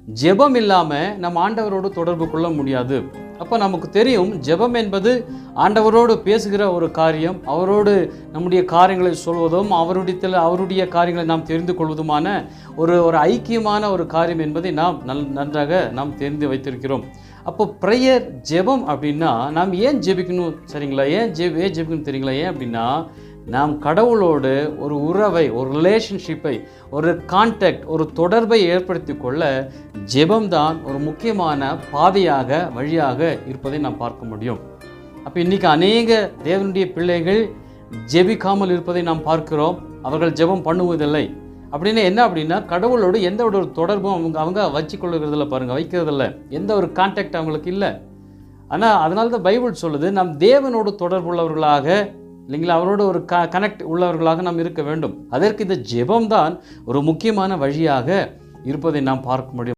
ஜெபம் இல்லாமல் நம்ம ஆண்டவரோடு தொடர்பு கொள்ள முடியாது. அப்போ நமக்கு தெரியும், ஜெபம் என்பது ஆண்டவரோடு பேசுகிற ஒரு காரியம், அவரோடு நம்முடைய காரியங்களை சொல்வதும் அவருடைய காரியங்களை நாம் தெரிந்து கொள்வதுமான ஒரு ஐக்கியமான ஒரு காரியம் என்பதை நாம் நன்றாக நாம் தெரிந்து வைத்திருக்கிறோம். அப்போ ப்ரேயர், ஜெபம் அப்படின்னா நாம் ஏன் ஜெபிக்கணும் சரிங்களா? ஏன் ஜெபிக்கணும் தெரியுங்களா? ஏன் அப்படின்னா நாம் கடவுளோடு ஒரு உறவை, ஒரு ரிலேஷன்ஷிப்பை, ஒரு கான்டாக்ட், ஒரு தொடர்பை ஏற்படுத்தி கொள்ள ஜெபம்தான் ஒரு முக்கியமான பாதையாக, வழியாக இருப்பதை நாம் பார்க்க முடியும். அப்போ இன்றைக்கி அநேக தேவனுடைய பிள்ளைகள் ஜெபிக்காமல் இருப்பதை நாம் பார்க்கிறோம். அவர்கள் ஜெபம் பண்ணுவதில்லை. அப்படின்னு என்ன அப்படின்னா, கடவுளோடு எந்த ஒரு தொடர்பும் அவங்க வச்சுக்கொள்ளுகிறதில்ல. பாருங்கள், வைக்கிறதில்ல. எந்த ஒரு கான்டாக்ட் அவங்களுக்கு இல்லை. ஆனால் அதனால தான் பைபிள் சொல்லுது, நாம் தேவனோடு தொடர்புள்ளவர்களாக, இல்லைங்களா, அவரோட ஒரு கனெக்ட் உள்ளவர்களாக நாம் இருக்க வேண்டும். அதற்கு இந்த ஜெபம் தான் ஒரு முக்கியமான வழியாக இருப்பதை நாம் பார்க்க முடியும்.